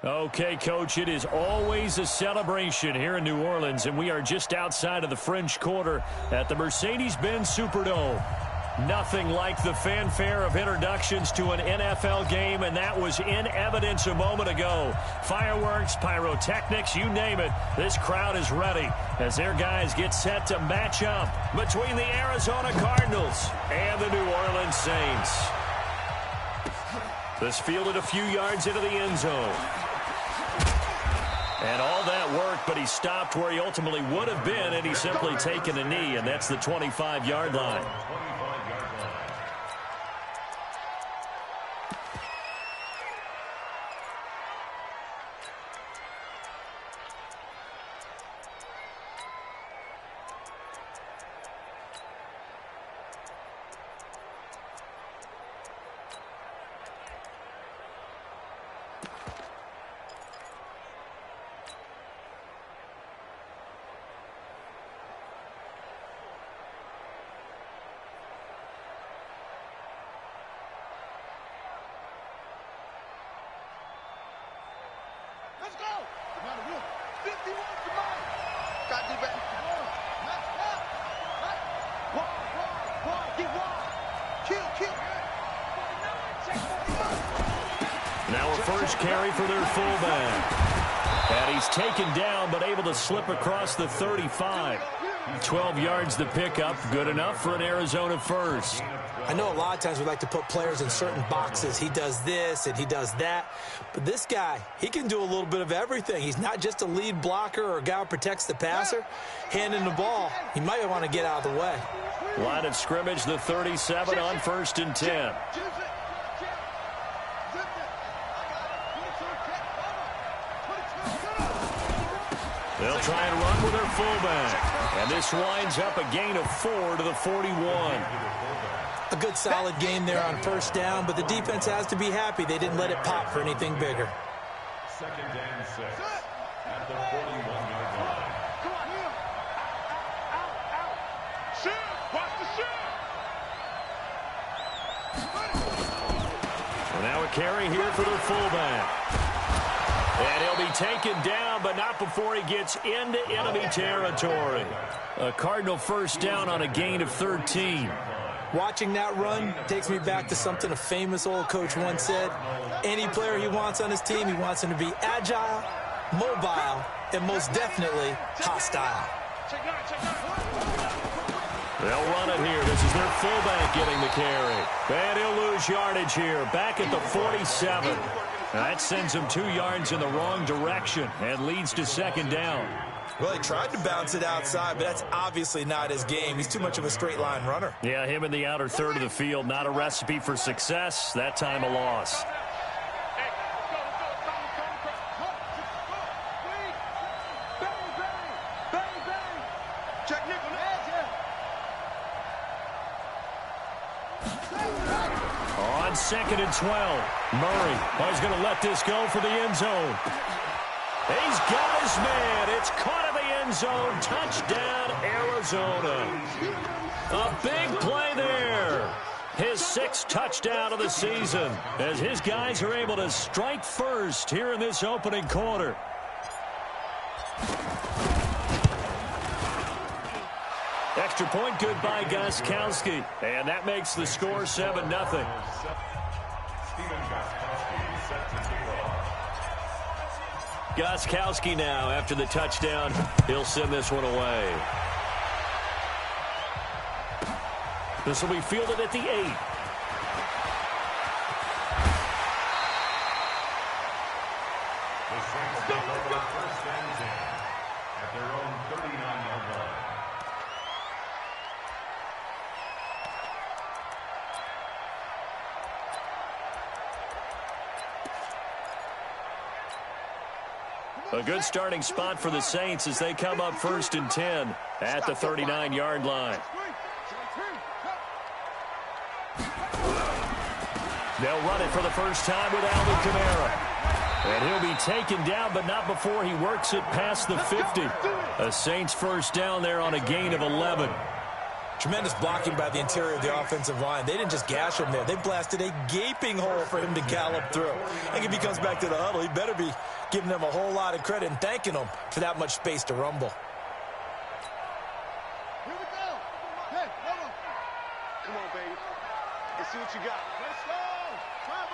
Okay, Coach, it is always a celebration here in New Orleans, and we are just outside of the French Quarter at the Mercedes-Benz Superdome. Nothing like the fanfare of introductions to an NFL game, and that was in evidence a moment ago. Fireworks, pyrotechnics, you name it. This crowd is ready as their guys get set to match up between the Arizona Cardinals and the New Orleans Saints. This fielded a few yards into the end zone. And all that work, but he stopped where he ultimately would have been, and he's simply taken a knee, and that's the 25-yard line. Let's go! 51 to mine. Got to do better. Now a first carry for their fullback. And he's taken down, but able to slip across the 35. 12 yards to pick up. Good enough for an Arizona first. I know a lot of times we like to put players in certain boxes. He does this and he does that. But this guy, he can do a little bit of everything. He's not just a lead blocker or a guy who protects the passer. Handing the ball, he might want to get out of the way. Line of scrimmage, the 37 on 1st and 10. They'll try and run with their fullback. And this winds up a gain of 4 to the 41. A good solid game there on first down, but the defense has to be happy they didn't let it pop for anything bigger. 2nd and 6 at the 41-yard line. Come on, here. Out. Shoot. Watch the shoot. So now a carry here for their fullback. And he'll be taken down, but not before he gets into enemy territory. A Cardinal first down on a gain of 13. Watching that run takes me back to something a famous old coach once said. Any player he wants on his team, he wants him to be agile, mobile, and most definitely hostile. They'll run it here. This is their fullback getting the carry. And he'll lose yardage here, back at the 47. That sends him 2 yards in the wrong direction and leads to 2nd down. Well, he tried to bounce it outside, but that's obviously not his game. He's too much of a straight-line runner. Yeah, him in the outer third of the field, not a recipe for success. That time a loss. On 2nd and 12, Murray is going to let this go for the end zone. He's got his man. It's caught in the end zone. Touchdown, Arizona. A big play there. His 6th touchdown of the season as his guys are able to strike first here in this opening quarter. Extra point good by Gostkowski. And that makes the score 7-0. Gostkowski now after the touchdown. He'll send this one away. This will be fielded at the 8. The Saints go for 1st and 10 at their own 39-yard line. A good starting spot for the Saints as they come up 1st and 10 at the 39-yard line. They'll run it for the first time with Alvin Kamara. And he'll be taken down, but not before he works it past the 50. A Saints first down there on a gain of 11. Tremendous blocking by the interior of the offensive line. They didn't just gash him there. They blasted a gaping hole for him to gallop through. I think if he comes back to the huddle, he better be giving them a whole lot of credit and thanking them for that much space to rumble. Here we go. Hey, hold on. Come on, baby. Let's see what you got. Let's go. Come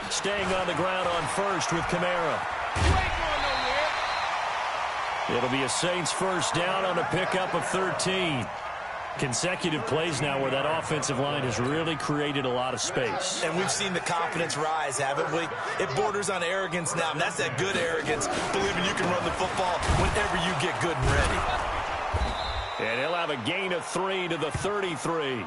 on. Staying on the ground on first with Kamara. You ain't going nowhere. It'll be a Saints first down on a pickup of 13. Consecutive plays now where that offensive line has really created a lot of space. And we've seen the confidence rise, haven't we? It borders on arrogance now, and that's that good arrogance, believing you can run the football whenever you get good and ready. And he'll have a gain of 3 to the 33.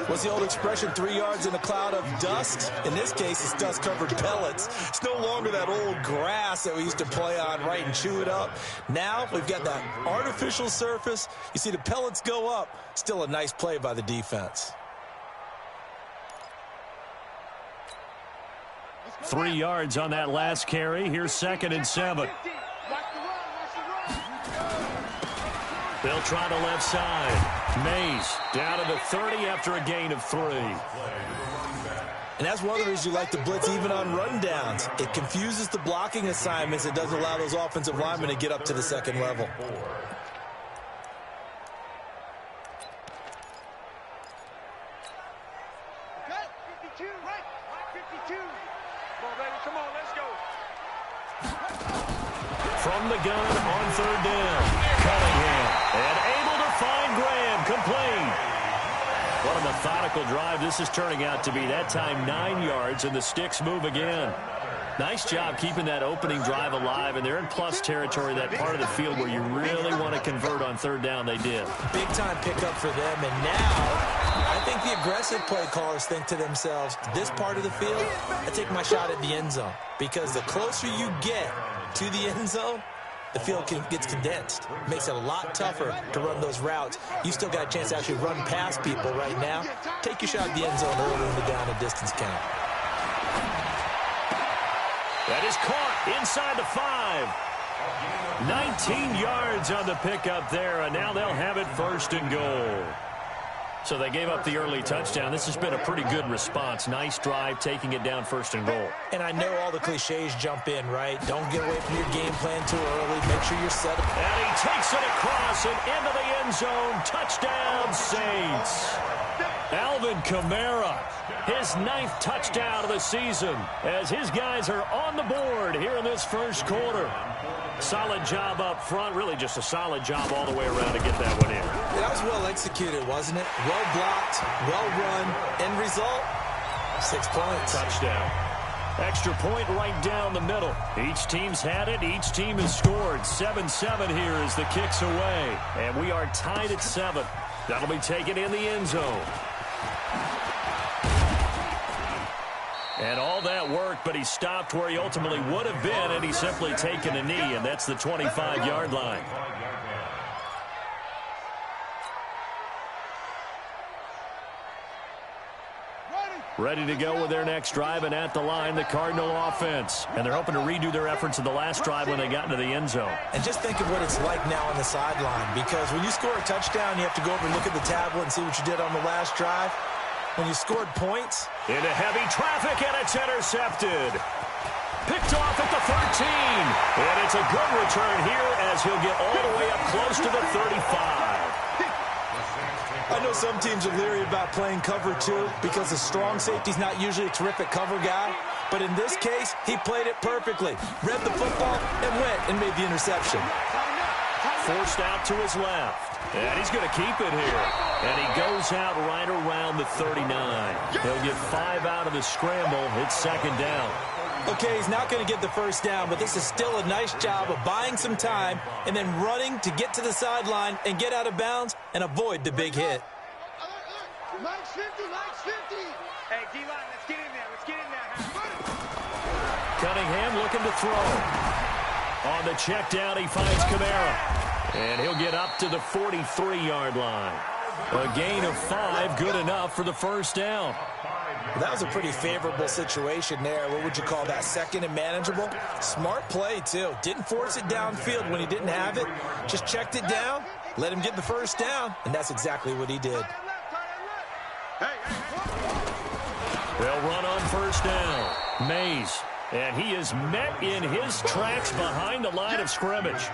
What's the old expression, 3 yards in a cloud of dust? In this case, it's dust-covered pellets. It's no longer that old grass that we used to play on, right, and chew it up. Now we've got that artificial surface. You see the pellets go up. Still a nice play by the defense. 3 yards on that last carry. Here's 2nd and 7. They'll try the left side. Mays down to the 30 after a gain of 3. And that's one of the reasons you like to blitz even on rundowns. It confuses the blocking assignments. It doesn't allow those offensive linemen to get up to the second level. Okay, 52, right, 52. Come on, baby, come on, let's go. From the gun on 3rd down. Cunningham. And able to find Graham. Complete. What a methodical drive this is turning out to be. That time 9 yards, and the sticks move again. Nice job keeping that opening drive alive, and they're in plus territory, that part of the field where you really want to convert on 3rd down. They did. Big-time pickup for them, and now I think the aggressive play callers think to themselves, this part of the field, I take my shot at the end zone, because the closer you get to the end zone, the field gets condensed. Makes it a lot tougher to run those routes. You still got a chance to actually run past people right now. Take your shot at the end zone early in the down and distance count. That is caught inside the 5. 19 yards on the pickup there, and now they'll have it 1st and goal. So they gave up the early touchdown. This has been a pretty good response. Nice drive, taking it down 1st and goal. And I know all the cliches jump in, right? Don't get away from your game plan too early. Make sure you're set up. And he takes it across and into the end zone. Touchdown, Saints. Alvin Kamara, his 9th touchdown of the season, as his guys are on the board here in this 1st quarter. Solid job up front, really just a solid job all the way around to get that one in. That was well executed, wasn't it? Well blocked, well run. End result, 6 points. Touchdown. Extra point right down the middle. Each team's had it. Each team has scored. 7-7 here as the kick's away. And we are tied at 7. That'll be taken in the end zone. And all that work, but he stopped where he ultimately would have been, and he's simply taken a knee, and that's the 25-yard line. Ready to go with their next drive, and at the line, the Cardinal offense. And they're hoping to redo their efforts in the last drive when they got into the end zone. And just think of what it's like now on the sideline, because when you score a touchdown, you have to go over and look at the tablet and see what you did on the last drive. When you scored points. Into heavy traffic, and it's intercepted. Picked off at the 13. And it's a good return here as he'll get all the way up close to the 35. I know some teams are leery about playing cover 2 because the strong safety's not usually a terrific cover guy. But in this case, he played it perfectly. Read the football and went and made the interception. Forced out to his left. And he's going to keep it here. And he goes out right around the 39. He'll get 5 out of the scramble. It's 2nd down. Okay, he's not going to get the 1st down, but this is still a nice job of buying some time and then running to get to the sideline and get out of bounds and avoid the big hit. Max 50, Max 50. Hey, D-line, let's get in there. Let's get in there. Cunningham looking to throw. On the check down, he finds Kamara. And he'll get up to the 43-yard line. A gain of 5, good enough for the 1st down. That was a pretty favorable situation there. What would you call that? 2nd and manageable? Smart play, too. Didn't force it downfield when he didn't have it. Just checked it down let him get the first down, and that's exactly what he did. They'll run on first down. Mays. And he is met in his tracks behind the line of scrimmage.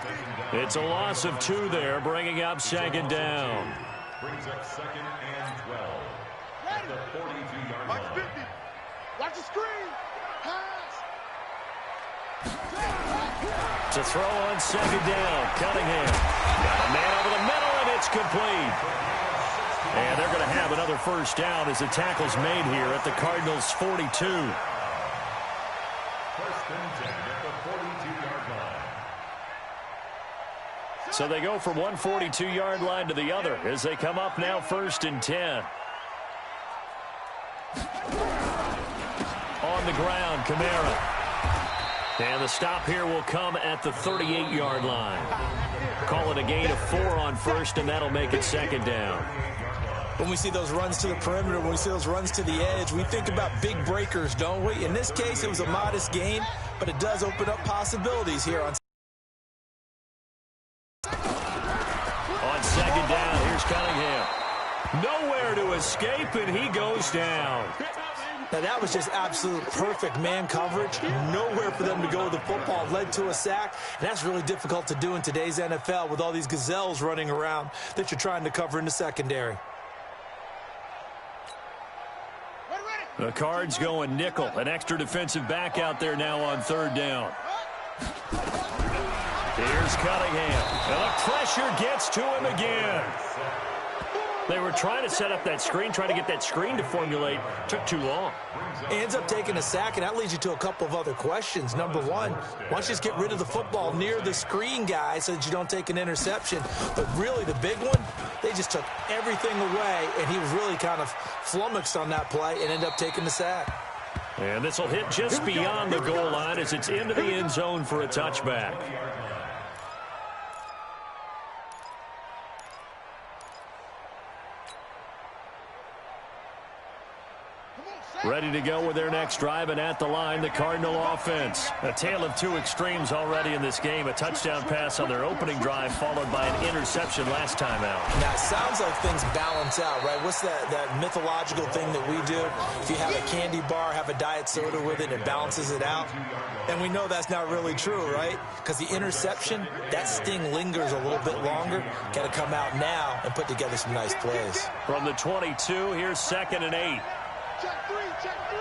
It's a loss of 2 there, bringing up second down. Brings up second and 12 at the 42-yard line. Watch the screen. Pass. To throw on second down. Cunningham. Got a man over the middle, and it's complete. And they're going to have another first down as the tackle's made here at the Cardinals' 42. First and 10 at the 42-yard line. So they go from one 42-yard line to the other as they come up now first and 10. On the ground, Kamara. And the stop here will come at the 38-yard line. Call it a gain of 4 on first, and that'll make it second down. When we see those runs to the perimeter, when we see those runs to the edge, we think about big breakers, don't we? In this case, it was a modest gain, but it does open up possibilities here on second down. Here's Cunningham. Nowhere to escape, and he goes down. Now, that was just absolute perfect man coverage. Nowhere for them to go with the football. Led to a sack, and that's really difficult to do in today's NFL with all these gazelles running around that you're trying to cover in the secondary. The Cards going nickel. An extra defensive back out there now on third down. Here's Cunningham. And the pressure gets to him again. They were trying to set up that screen, trying to get that screen to formulate. Took too long. He ends up taking a sack, and that leads you to a couple of other questions. Number one, why don't you just get rid of the football near the screen guy so that you don't take an interception? But really, the big one, they just took everything away, and he was really kind of flummoxed on that play and ended up taking the sack. And this will hit just beyond the goal line as it's into the end zone for a touchback. Ready to go with their next drive, and at the line, the Cardinal offense. A tale of 2 extremes already in this game. A touchdown pass on their opening drive, followed by an interception last time out. Now, it sounds like things balance out, right? What's that mythological thing that we do? If you have a candy bar, have a diet soda with it, it balances it out. And we know that's not really true, right? Because the interception, that sting lingers a little bit longer. Got to come out now and put together some nice plays. From the 22, here's second and 8. Check 3, check 3.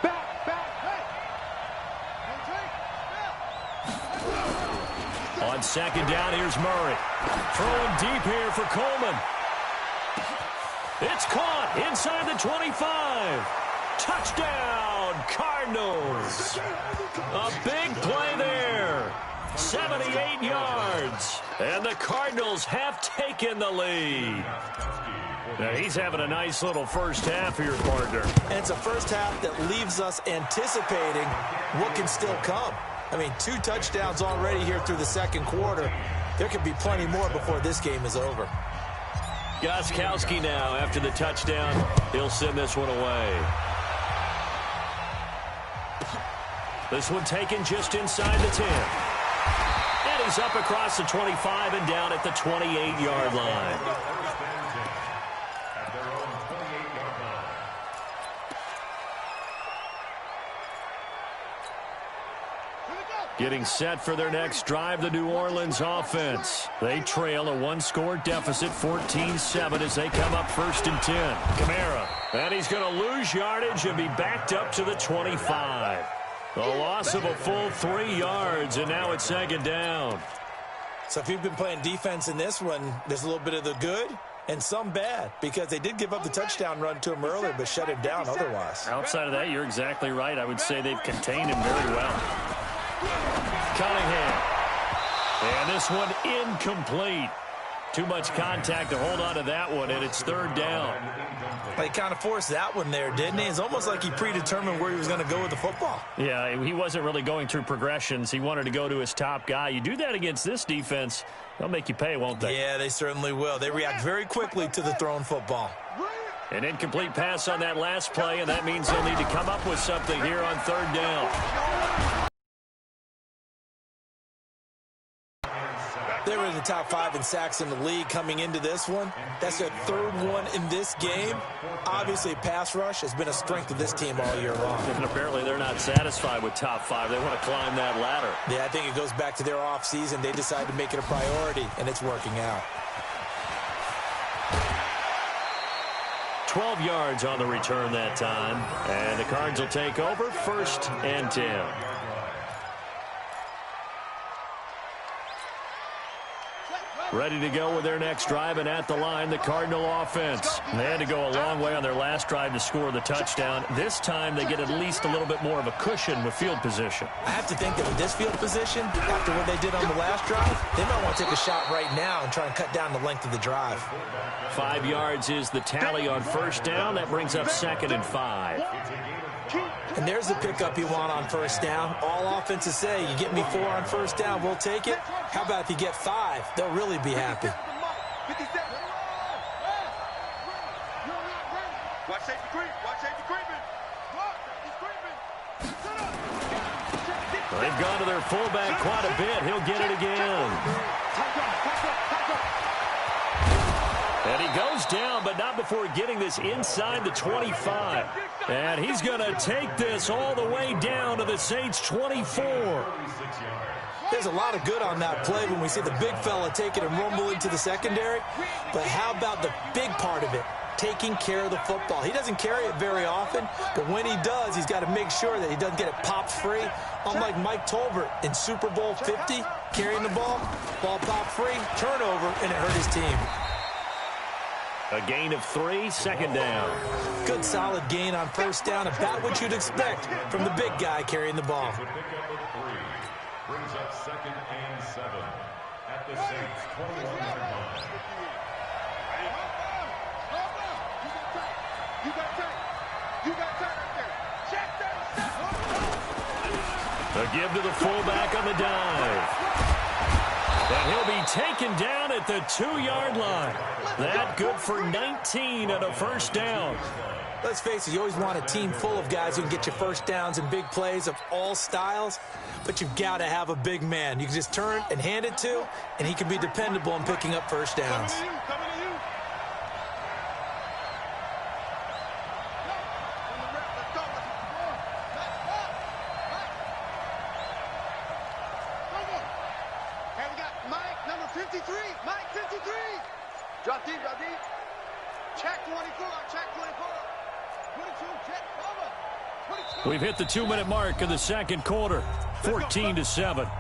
Back, hey. On second down, here's Murray. Throwing deep here for Coleman. It's caught inside the 25. Touchdown, Cardinals. A big play there. 78 yards. And the Cardinals have taken the lead. Now, he's having a nice little first half here, partner. And it's a first half that leaves us anticipating what can still come. I mean, 2 touchdowns already here through the second quarter. There could be plenty more before this game is over. Gostkowski now after the touchdown. He'll send this one away. This one taken just inside the 10. And he's up across the 25 and down at the 28-yard line. Getting set for their next drive, the New Orleans offense. They trail a 1-score deficit, 14-7, as they come up first and 10. Kamara, and he's going to lose yardage and be backed up to the 25. A loss of a full 3 yards, and now it's second down. So if you've been playing defense in this one, there's a little bit of the good and some bad, because they did give up the touchdown run to him earlier, but shut him down otherwise. Outside of that, you're exactly right. I would say they've contained him very well. Cunningham. And this one incomplete. Too much contact to hold on to that one, and it's third down. He kind of forced that one there, didn't he? It's almost like he predetermined where he was going to go with the football. Yeah, he wasn't really going through progressions. He wanted to go to his top guy. You do that against this defense, they'll make you pay, won't they? Yeah, they certainly will. They react very quickly to the thrown football. An incomplete pass on that last play, and that means they'll need to come up with something here on third down. They were in the top 5 in sacks in the league coming into this one. That's their 3rd one in this game. Obviously, pass rush has been a strength of this team all year long. And apparently they're not satisfied with top 5. They want to climb that ladder. Yeah, I think it goes back to their offseason. They decided to make it a priority, and it's working out. 12 yards on the return that time. And the Cards will take over 1st and 10. Ready to go with their next drive, and at the line, the Cardinal offense. They had to go a long way on their last drive to score the touchdown. This time, they get at least a little bit more of a cushion with field position. I have to think that with this field position, after what they did on the last drive, they might want to take a shot right now and try and cut down the length of the drive. 5 yards is the tally on 1st down. That brings up 2nd and 5. And there's the pickup you want on 1st down. All offenses say, you get me 4 on 1st down, we'll take it. How about if you get 5? They'll really be happy. Watch safety creep. Watch safety creeping. He's creeping. They've gone to their fullback quite a bit. He'll get it again. And he goes down, but not before getting this inside the 25. And he's going to take this all the way down to the Saints' 24. There's a lot of good on that play when we see the big fella take it and rumble into the secondary. But how about the big part of it? Taking care of the football. He doesn't carry it very often, but when he does, he's got to make sure that he doesn't get it popped free. Unlike Mike Tolbert in Super Bowl 50, carrying the ball popped free, turnover, and it hurt his team. A gain of 3, 2nd down. Good solid gain on 1st down, about what you'd expect from the big guy carrying the ball. Brings up 2nd and 7 at the Saints' 21-yard line. You got time right there. Check that. A give to the fullback on the dive. And he'll be taken down at the 2-yard line. That good for 19 and a 1st down. Let's face it, you always want a team full of guys who can get you 1st downs and big plays of all styles, but you've got to have a big man you can just turn and hand it to, and he can be dependable in picking up 1st downs. Coming to you. Let's go. And we got Mike, number 53. Mike, 53. Drop deep. Check 24. Check 24. 22. Check over. 22. We've hit the 2-minute mark of the 2nd quarter. 14-7.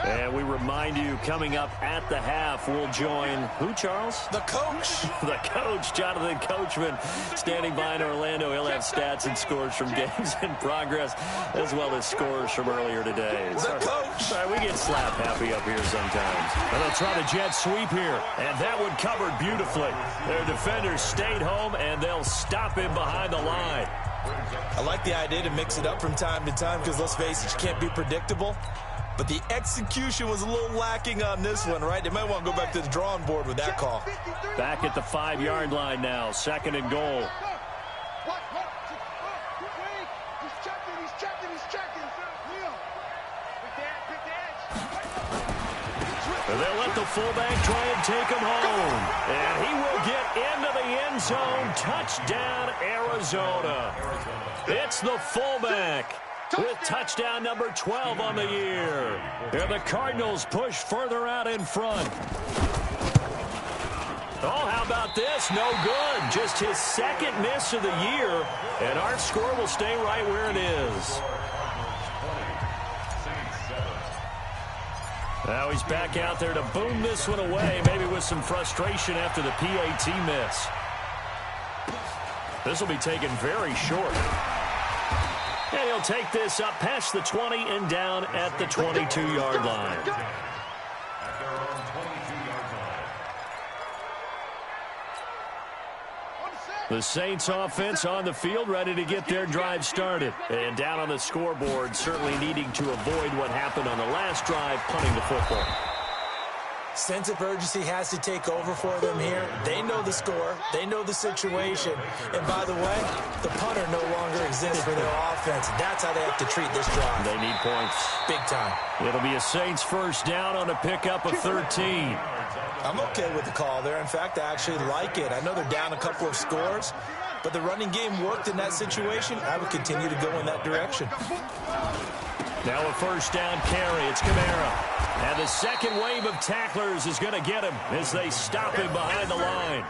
And we remind you, coming up at the half, we'll join who, Charles? The coach. The coach, Jonathan Coachman, standing by in Orlando. He'll have stats and scores from games in progress, as well as scores from earlier today. The coach. Sorry, we get slap happy up here sometimes. And they'll try the jet sweep here, and that one covered beautifully. Their defenders stayed home, and they'll stop him behind the line. I like the idea to mix it up from time to time because, let's face it, you can't be predictable. But the execution was a little lacking on this one, right? They might want to go back to the drawing board with that call. Back at the 5-yard line now, 2nd and goal. He's checking. They'll let the fullback try and take him home. And he will get into the end zone. Touchdown, Arizona. It's the fullback with touchdown number 12 on the year. And the Cardinals push further out in front. Oh, how about this? No good. Just his 2nd miss of the year. And our score will stay right where it is. Now he's back out there to boom this one away, maybe with some frustration after the PAT miss. This will be taken very short. And he'll take this up past the 20 and down at the 22-yard line. The Saints offense on the field, ready to get their drive started. And down on the scoreboard, certainly needing to avoid what happened on the last drive, punting the football. Sense of urgency has to take over for them here. They know the score. They know the situation. And by the way, the punter no longer exists for their offense. That's how they have to treat this drive. They need points. Big time. It'll be a Saints first down on a pickup of 13. I'm okay with the call there. In fact, I actually like it. I know they're down a couple of scores, but the running game worked in that situation. I would continue to go in that direction. Now a first down carry. It's Kamara. And the second wave of tacklers is going to get him as they stop him behind the line.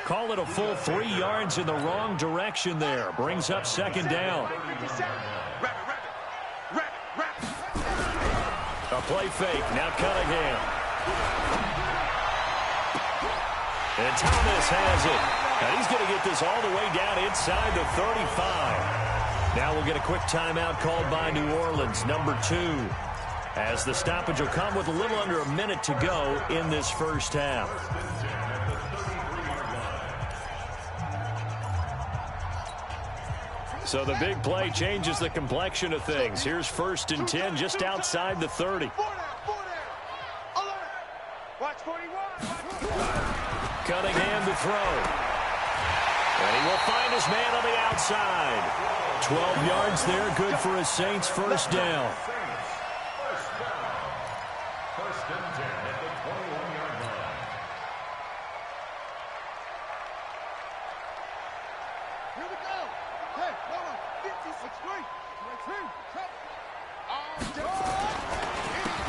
Call it a full 3 yards in the wrong direction there. Brings up second down. A play fake. Now Cunningham. And Thomas has it. And he's going to get this all the way down inside the 35. Now we'll get a quick timeout called by New Orleans, number 2. As the stoppage will come with a little under a minute to go in this first half. So the big play changes the complexion of things. Here's first and 10 just outside the 30. Cunningham to throw. And he will find his man on the outside. 12 yards there, good for a Saints first down.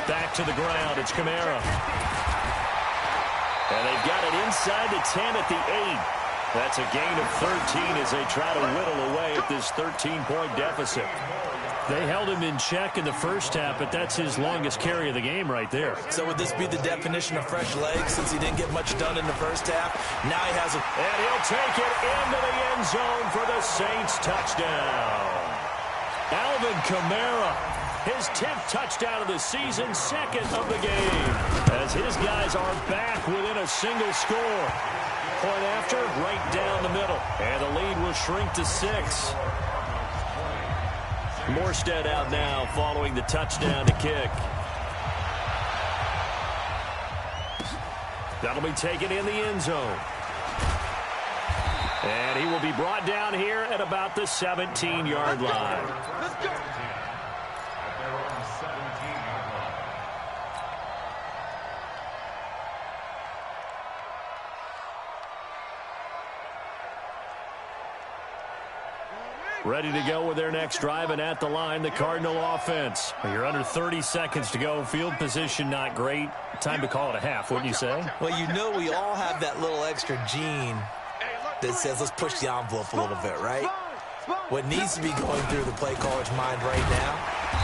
Back to the ground, it's Kamara. And they've got it inside the 10 at the 8. That's a gain of 13 as they try to whittle away at this 13-point deficit. They held him in check in the first half, but that's his longest carry of the game right there. So would this be the definition of fresh legs since he didn't get much done in the first half? Now he has a... And he'll take it into the end zone for the Saints touchdown. Alvin Kamara, his 10th touchdown of the season, second of the game, as his guys are back within a single score. Point after, right down the middle, and the lead will shrink to 6. Morstead out now following the touchdown to kick. That'll be taken in the end zone. And he will be brought down here at about the 17-yard line. Let's go. Ready to go with their next drive, and at the line, the Cardinal offense. You're under 30 seconds to go. Field position not great. Time to call it a half, wouldn't you say? Well, you know we all have that little extra gene that says let's push the envelope a little bit, right? What needs to be going through the play caller's mind right now,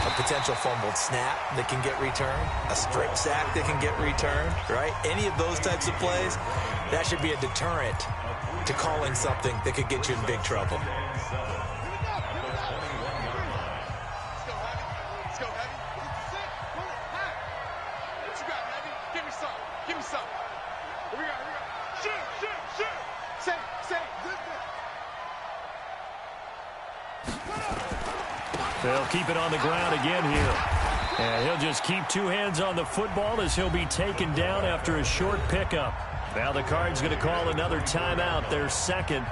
a potential fumbled snap that can get returned, a strip sack that can get returned, right? Any of those types of plays, that should be a deterrent to calling something that could get you in big trouble. They'll keep it on the ground again here. And he'll just keep 2 hands on the football as he'll be taken down after a short pickup. Now the Cards going to call another timeout, their second,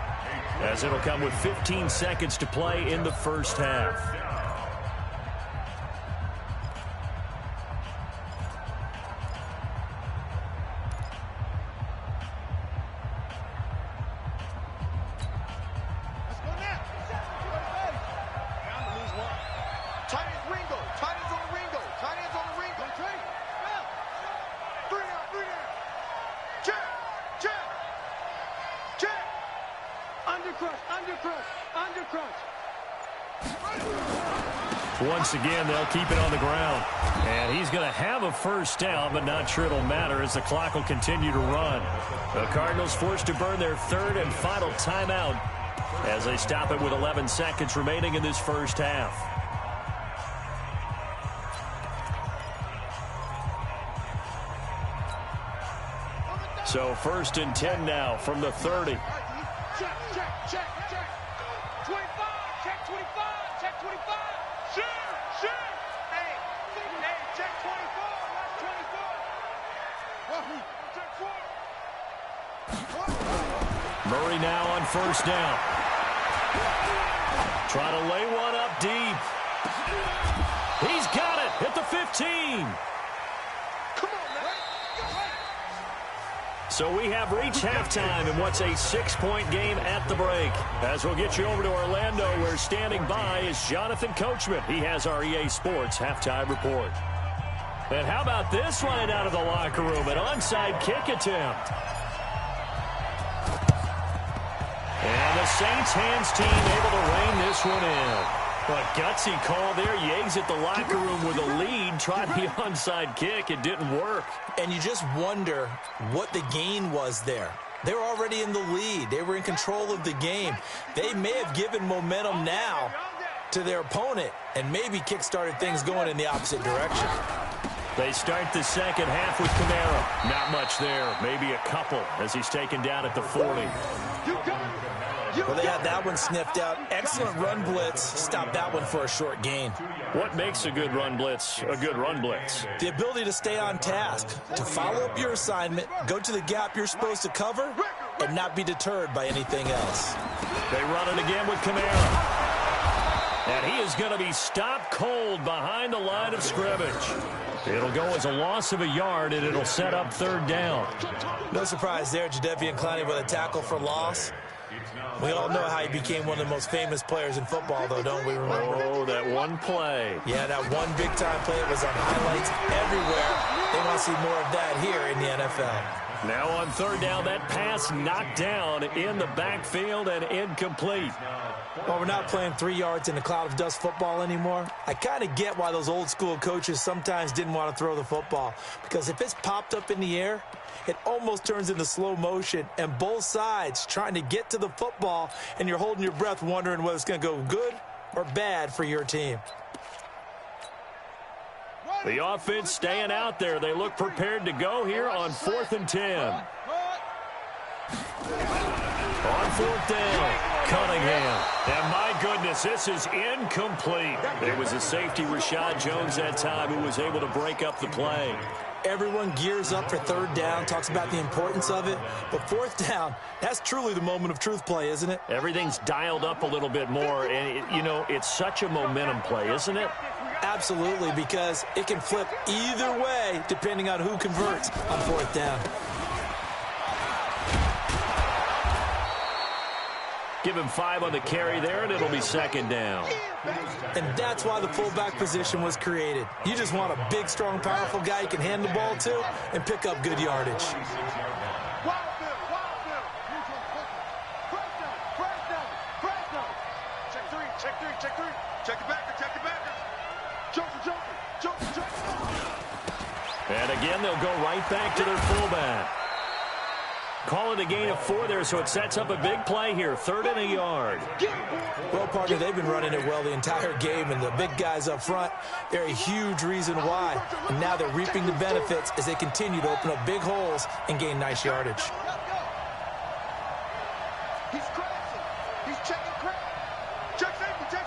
as it'll come with 15 seconds to play in the first half. Once again, they'll keep it on the ground. And he's going to have a first down, but not sure it'll matter as the clock will continue to run. The Cardinals forced to burn their third and final timeout as they stop it with 11 seconds remaining in this first half. So first and 10 now from the 30. Check, check, check, check. 25, check 25, check 25. Shoot, shoot. Hey, check 24, that's 24. Murray now on first down. Trying to lay one up deep. He's got it at the 15. So we have reached halftime in what's a 6-point game at the break. As we'll get you over to Orlando, where standing by is Jonathan Coachman. He has our EA Sports halftime report. And how about this running out of the locker room? An onside kick attempt. And the Saints hands team able to rein this one in. But gutsy call there. You exit the locker room with a lead. Tried the onside kick. It didn't work. And you just wonder what the gain was there. They were already in the lead. They were in control of the game. They may have given momentum now to their opponent and maybe kick-started things going in the opposite direction. They start the second half with Kamara. Not much there. Maybe a couple as he's taken down at the 40. Well, they had that one sniffed out. Excellent run blitz. Stopped that one for a short gain. What makes a good run blitz a good run blitz? The ability to stay on task, to follow up your assignment, go to the gap you're supposed to cover, and not be deterred by anything else. They run it again with Kamara. And he is going to be stopped cold behind the line of scrimmage. It'll go as a loss of a yard, and it'll set up third down. No surprise there, Jadeveon Clowney with a tackle for loss. We all know how he became one of the most famous players in football, though, don't we remember? Oh, that one play. Yeah, that one big-time play. It was on highlights everywhere. They want to see more of that here in the NFL. Now on third down, that pass knocked down in the backfield and incomplete. Well, we're not playing 3 yards in a cloud of dust football anymore. I kind of get why those old-school coaches sometimes didn't want to throw the football, because if it's popped up in the air, it almost turns into slow motion, and both sides trying to get to the football, and you're holding your breath wondering whether it's going to go good or bad for your team. The offense staying out there. They look prepared to go here on 4th and 10. On 4th down, Cunningham. And my goodness, this is incomplete. It was a safety, Rashad Jones, that time, who was able to break up the play. Everyone gears up for third down, talks about the importance of it. But 4th down, that's truly the moment of truth play, isn't it? Everything's dialed up a little bit more. And, it's such a momentum play, isn't it? Absolutely, because it can flip either way depending on who converts on 4th down. Give him 5 on the carry there, and it'll be second down. And that's why the fullback position was created. You just want a big, strong, powerful guy you can hand the ball to and pick up good yardage. Check the backer. Joker. And again, they'll go right back to their fullback. Call it a gain of 4 there, so it sets up a big play here. 3rd and a yard. Well, partner, they've been running it well the entire game, and the big guys up front, they're a huge reason why. And now they're reaping the benefits as they continue to open up big holes and gain nice yardage. He's crashing. He's checking crack. Check safety.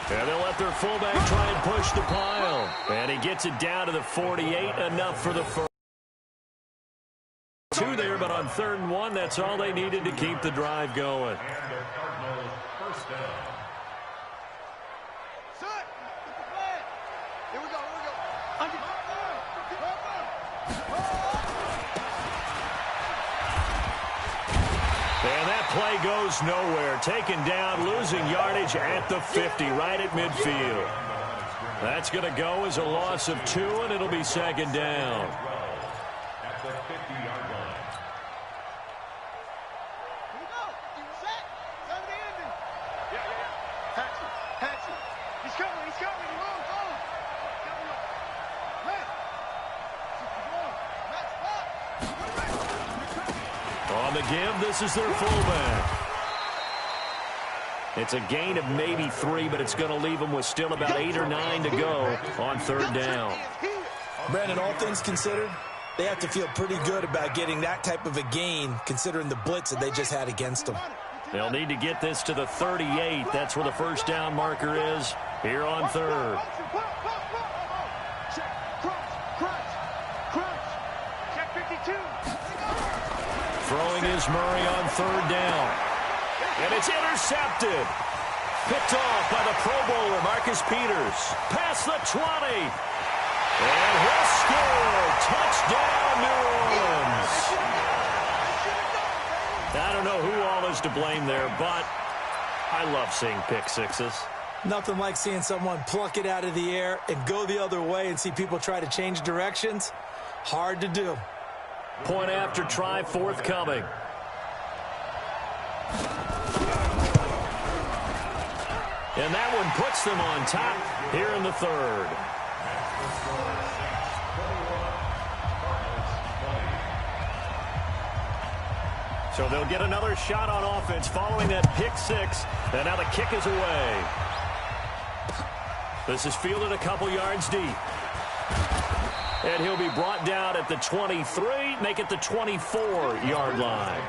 And they'll let their fullback try and push the pile. And he gets it down to the 48, enough for the first. 2 there, but on 3rd and 1, that's all they needed to keep the drive going. Here we go. And that play goes nowhere. Taken down, losing yardage at the 50, right at midfield. That's going to go as a loss of 2, and it'll be second down. At the 50-yard line. Here we go. You set. Time to the ending. Yeah. Hatch it. He's coming. Move. On the give, this is their fullback. It's a gain of maybe 3, but it's going to leave them with still about 8 or 9 to go on 3rd down. Brandon, all things considered, they have to feel pretty good about getting that type of a gain, considering the blitz that they just had against them. They'll need to get this to the 38. That's where the first down marker is here on 3rd. Check. Cross. Throwing is Murray on third down. And it's intercepted. Picked off by the Pro Bowler, Marcus Peters. Past the 20. And he'll score. Touchdown, New Orleans. I don't know who all is to blame there, but I love seeing pick sixes. Nothing like seeing someone pluck it out of the air and go the other way and see people try to change directions. Hard to do. Point after try forthcoming. And that one puts them on top here in the third. So they'll get another shot on offense following that pick six. And now the kick is away. This is fielded a couple yards deep. And he'll be brought down at the 23, make it the 24-yard line.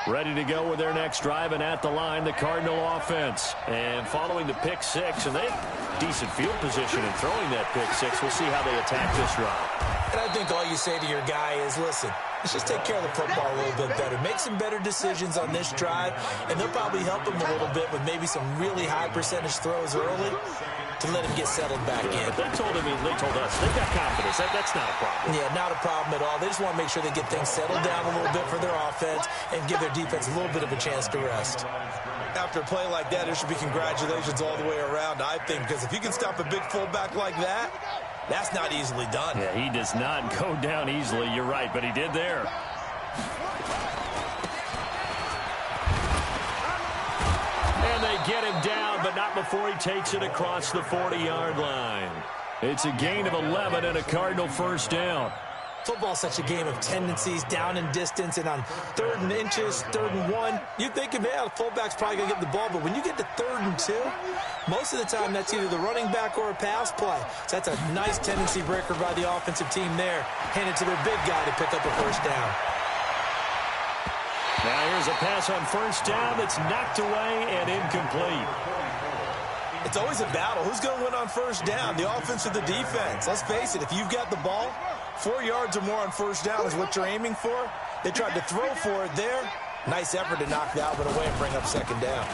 Ready to go with their next drive, and at the line, the Cardinal offense. And following the pick six, and they have decent field position in throwing that pick six. We'll see how they attack this drive. And I think all you say to your guy is, listen, let's just take care of the football a little bit better. Make some better decisions on this drive, and they'll probably help him a little bit with maybe some really high percentage throws early to let him get settled back in. They told us they've got confidence. That's not a problem. Yeah, not a problem at all. They just want to make sure they get things settled down a little bit for their offense and give their defense a little bit of a chance to rest. After a play like that, there should be congratulations all the way around, I think, because if you can stop a big fullback like that, that's not easily done. Yeah, he does not go down easily. You're right, but he did there. And they get him down, but not before he takes it across the 40-yard line. It's a gain of 11 and a Cardinal first down. Football's such a game of tendencies, down and distance, and on 3rd and inches, 3rd and 1, you think, yeah, the fullback's probably going to get the ball, but when you get to 3rd and 2, most of the time that's either the running back or a pass play. So that's a nice tendency breaker by the offensive team there. Hand it to their big guy to pick up a first down. Now here's a pass on first down that's knocked away and incomplete. It's always a battle. Who's going to win on first down, the offense or the defense? Let's face it, if you've got the ball, 4 yards or more on first down is what you're aiming for. They tried to throw for it there. Nice effort to knock that one away and bring up second down.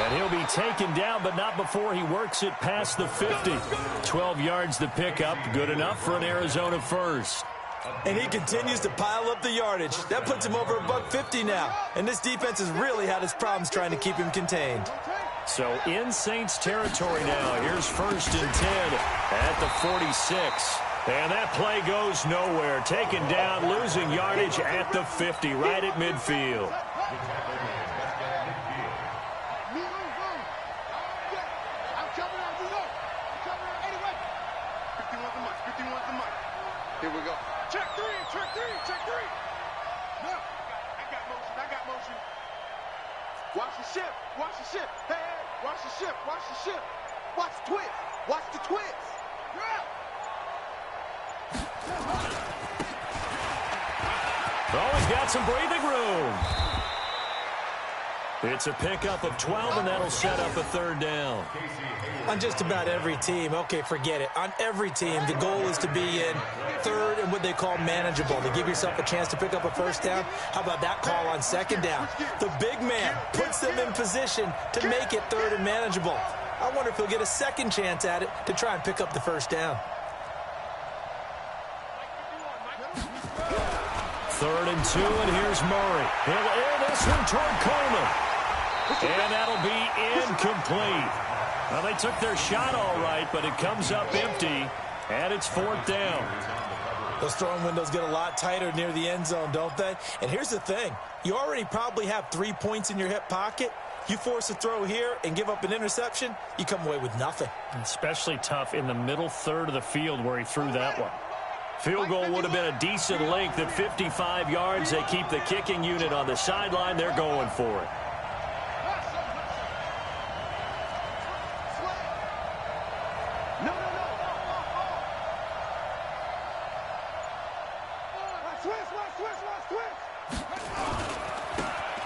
And he'll be taken down, but not before he works it past the 50. 12 yards to pick up. Good enough for an Arizona first. And he continues to pile up the yardage. That puts him over $150 now. And this defense has really had its problems trying to keep him contained. So in Saints territory now. Here's 1st and 10 at the 46. And that play goes nowhere. Taken down, losing yardage at the 50, right at midfield. Here we go. Check three. No, I got motion. Watch the ship. Hey, watch the ship. Watch the twist. Oh, he's got some breathing room. It's a pickup of 12, and that'll set up a 3rd down. On just about every team, okay, forget it. On every team, the goal is to be in 3rd and what they call manageable, to give yourself a chance to pick up a first down. How about that call on 2nd down? The big man puts them in position to make it 3rd and manageable. I wonder if he'll get a second chance at it to try and pick up the first down. 3rd and 2, and here's Murray. He'll air this one toward Coleman. And that'll be incomplete. Well, they took their shot all right, but it comes up empty, and it's 4th down. Those throwing windows get a lot tighter near the end zone, don't they? And here's the thing. You already probably have 3 points in your hip pocket. You force a throw here and give up an interception, you come away with nothing. Especially tough in the middle 3rd of the field where he threw that one. Field goal would have been a decent length at 55 yards. They keep the kicking unit on the sideline. They're going for it.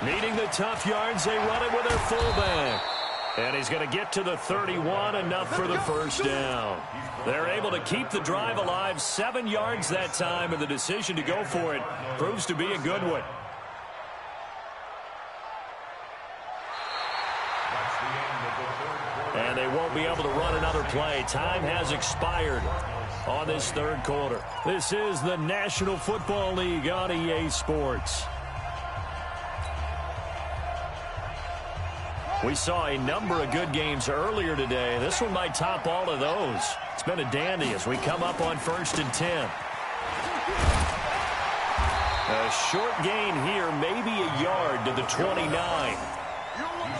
Needing the tough yards, they run it with their fullback. And he's going to get to the 31, enough for the first down. They're able to keep the drive alive, 7 yards that time, and the decision to go for it proves to be a good one. And they won't be able to run another play. Time has expired on this third quarter. This is the National Football League on EA Sports. We saw a number of good games earlier today. This one might top all of those. It's been a dandy as we come up on 1st and 10. A short gain here, maybe a yard to the 29.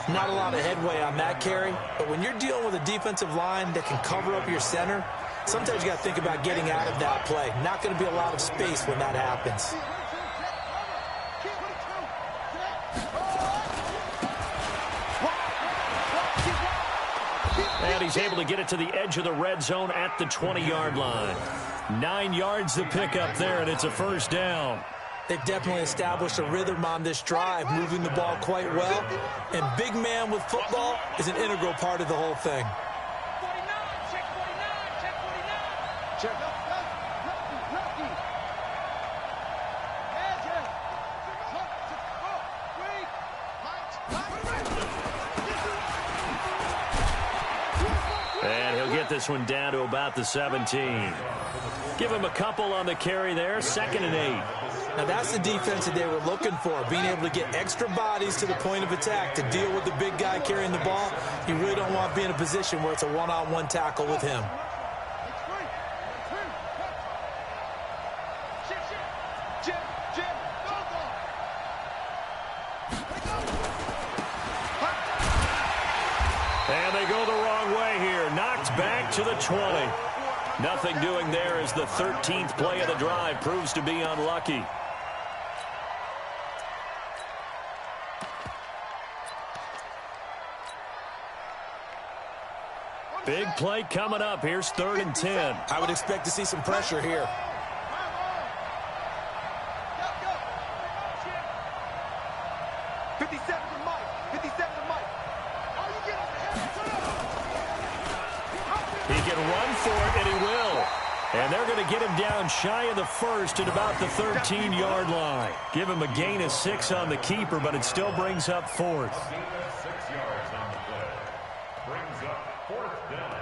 Not a lot of headway on that carry, but when you're dealing with a defensive line that can cover up your center, sometimes you got to think about getting out of that play. Not going to be a lot of space when that happens. And he's able to get it to the edge of the red zone at the 20-yard line. 9 yards to pick up there, and it's a first down. They've definitely established a rhythm on this drive, moving the ball quite well. And big man with football is an integral part of the whole thing. And he'll get this one down to about the 17. Give him a couple on the carry there, 2nd and 8. Now that's the defense that they were looking for, being able to get extra bodies to the point of attack to deal with the big guy carrying the ball. You really don't want to be in a position where it's a one-on-one tackle with him. And they go the wrong way here. Knocked back to the 20. Nothing doing there as the 13th play of the drive proves to be unlucky. Big play coming up. Here's 3rd and 10. I would expect to see some pressure here. He can run for it, and he will. And they're going to get him down shy of the first at about the 13-yard line. Give him a gain of 6 on the keeper, but it still brings up 4th. 6 yards on the play. Brings up 4th down.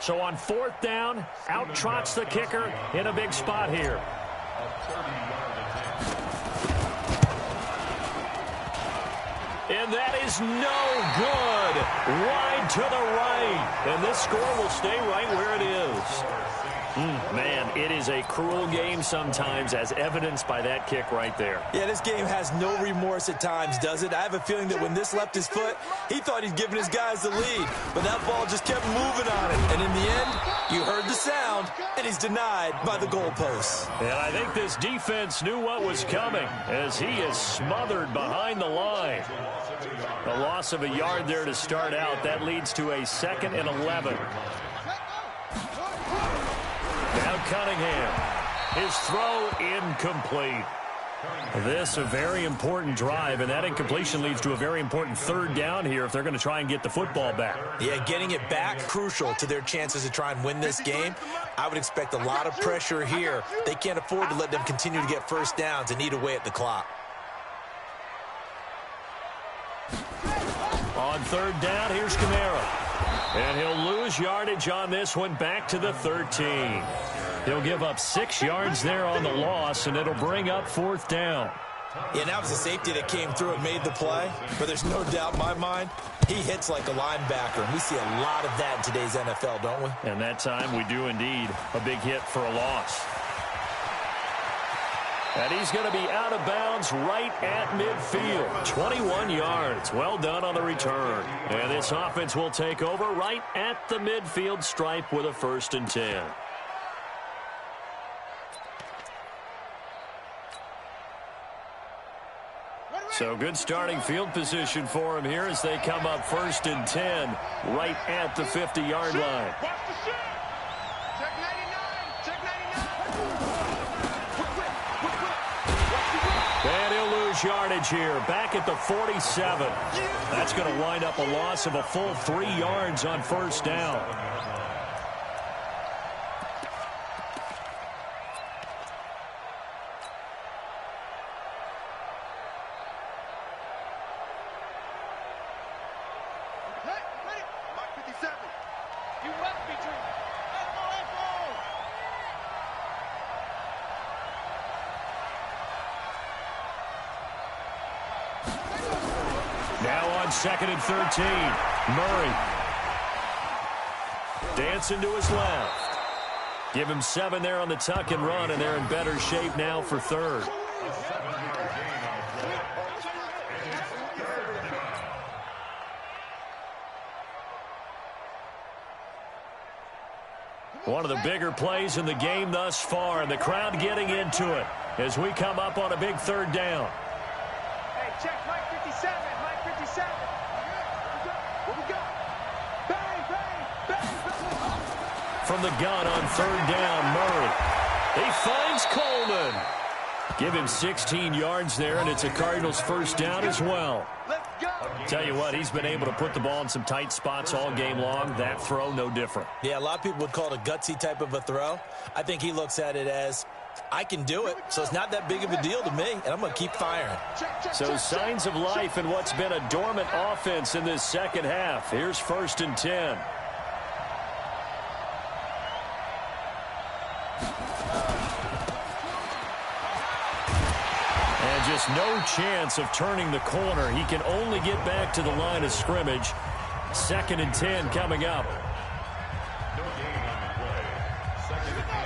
So on 4th down, out trots the kicker in a big spot here. A 30-yard attempt. And that is no good. Wide to the right. And this score will stay right where it is. Man, it is a cruel game sometimes, as evidenced by that kick right there. Yeah, this game has no remorse at times, does it? I have a feeling that when this left his foot, he thought he'd given his guys the lead. But that ball just kept moving on him. And in the end, you heard the sound, and he's denied by the goalposts. And I think this defense knew what was coming as he is smothered behind the line. A loss of a yard there to start out. That leads to a 2nd and 11. Now Cunningham. His throw incomplete. This a very important drive, and that incompletion leads to a very important 3rd down here if they're going to try and get the football back. Yeah, getting it back crucial to their chances to try and win this game. I would expect a lot of pressure here. They can't afford to let them continue to get first downs and eat away at the clock. On 3rd down, here's Kamara. And he'll lose yardage on this one back to the 13. He'll give up 6 yards there on the loss, and it'll bring up 4th down. Yeah, that was a safety that came through and made the play. But there's no doubt in my mind, he hits like a linebacker. And we see a lot of that in today's NFL, don't we? And that time we do indeed. A big hit for a loss. And he's going to be out of bounds right at midfield. 21 yards. Well done on the return. And this offense will take over right at the midfield stripe with a 1st and 10. So good starting field position for him here as they come up 1st and 10 right at the 50-yard line. Watch the shot. Check 99. Check 99. his yardage here, back at the 47. That's going to wind up a loss of a full 3 yards on first down. Now on 2nd and 13. Murray. Dancing to his left. Give him 7 there on the tuck and run, and they're in better shape now for 3rd. One of the bigger plays in the game thus far, and the crowd getting into it as we come up on a big 3rd down. Hey, check Mike 57. Mike 57. What we got? Bang, bang, bang, bang. From the gun on 3rd down, Murray. He finds Coleman. Give him 16 yards there, and it's a Cardinals first down as well. Let's go. Tell you what, he's been able to put the ball in some tight spots all game long. That throw, no different. Yeah, a lot of people would call it a gutsy type of a throw. I think he looks at it as, I can do it, so it's not that big of a deal to me, and I'm going to keep firing. So signs of life in what's been a dormant offense in this second half. Here's 1st and 10. And just no chance of turning the corner. He can only get back to the line of scrimmage. 2nd and 10 coming up. No gain on the play. 2nd and 10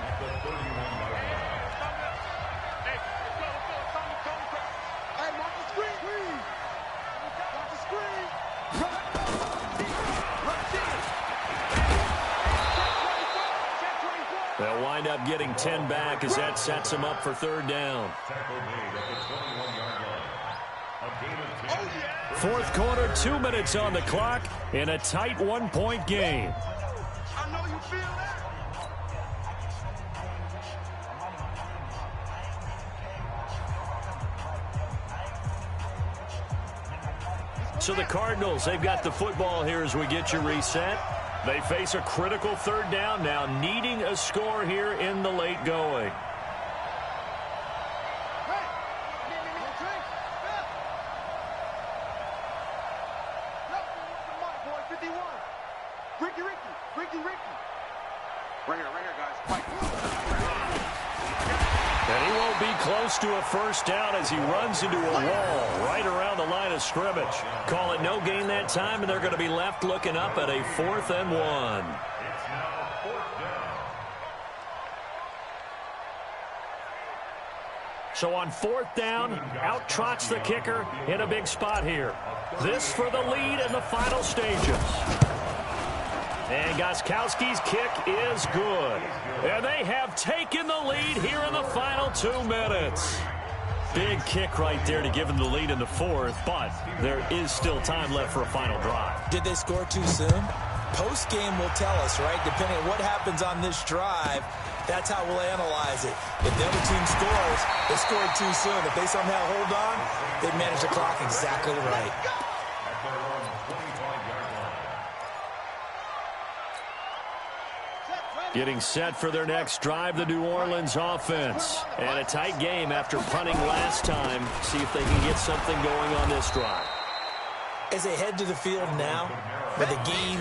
at the 31-yard line. Hey, mark the screen. Mark the screen. They'll wind up getting 10 back as that sets them up for 3rd down. Tackle made at the 21-yard line. A gain of 10. 4th quarter, 2 minutes on the clock in a tight 1-point game. I know you feel that. So the Cardinals, they've got the football here as we get you reset. They face a critical 3rd down now, needing a score here in the late going. And he won't be close to a first down as he runs into a wall right around the line of scrimmage. Call it no gain that time, and they're going to be left looking up at a 4th and 1. It's now 4th down. So on 4th down, out trots the kicker in a big spot here. This for the lead in the final stages. And Gostkowski's kick is good. And they have taken the lead here in the final 2 minutes. Big kick right there to give them the lead in the 4th, but there is still time left for a final drive. Did they score too soon? Post-game will tell us, right? Depending on what happens on this drive, that's how we'll analyze it. If the other team scores, they scored too soon. If they somehow hold on, they manage the clock exactly right. At their own 25-yard line. Getting set for their next drive, the New Orleans offense. And a tight game after punting last time. See if they can get something going on this drive. As they head to the field now, with the game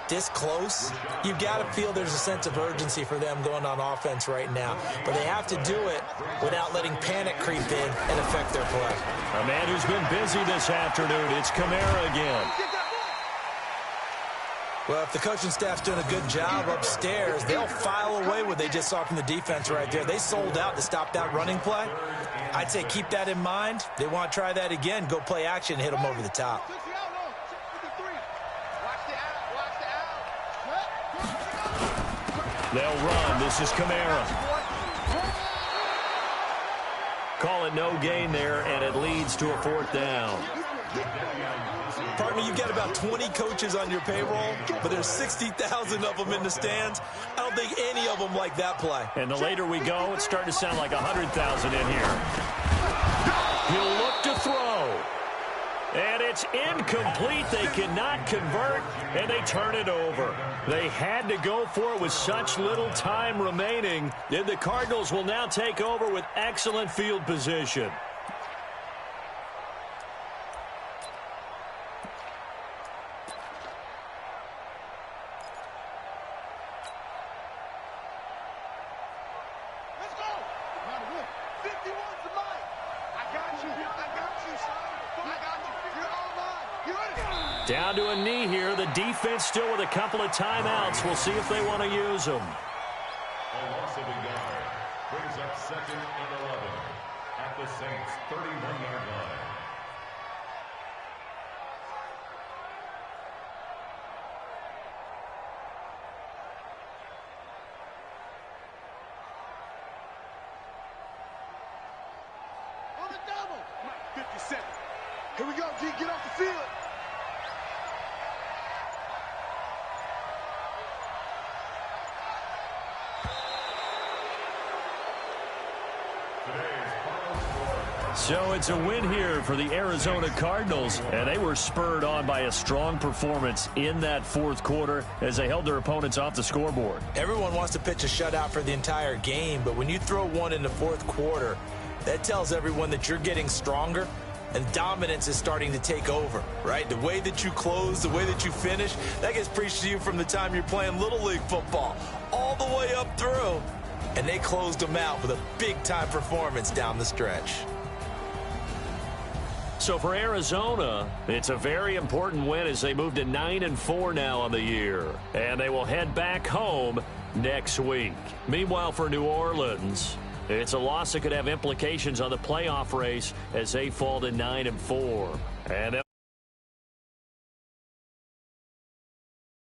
this close, you've got to feel there's a sense of urgency for them going on offense right now. But they have to do it without letting panic creep in and affect their play. A man who's been busy this afternoon, it's Kamara again. Well, if the coaching staff's doing a good job upstairs, they'll file away what they just saw from the defense right there. They sold out to stop that running play. I'd say keep that in mind. They want to try that again, go play action, hit them over the top. They'll run. This is Kamara. Call it no gain there, and it leads to a 4th down. Pardon me, you've got about 20 coaches on your payroll, but there's 60,000 of them in the stands. I don't think any of them like that play. And the later we go, it's starting to sound like 100,000 in here. And it's incomplete. They cannot convert, and they turn it over. They had to go for it with such little time remaining. And the Cardinals will now take over with excellent field position. Down to a knee here. The defense still with a couple of timeouts. We'll see if they want to use them. A loss of a yard brings up 2nd and 11 at the Saints' 31-yard line. On the double. 50 seconds. Here we go, G. Get off the field. So it's a win here for the Arizona Cardinals, and they were spurred on by a strong performance in that fourth quarter as they held their opponents off the scoreboard. Everyone wants to pitch a shutout for the entire game, but when you throw one in the fourth quarter, that tells everyone that you're getting stronger and dominance is starting to take over, right? The way that you close, the way that you finish, that gets preached to you from the time you're playing Little League football all the way up through. And they closed them out with a big-time performance down the stretch. So for Arizona, it's a very important win as they move to 9-4 now on the year. And they will head back home next week. Meanwhile, for New Orleans, it's a loss that could have implications on the playoff race as they fall to 9-4. And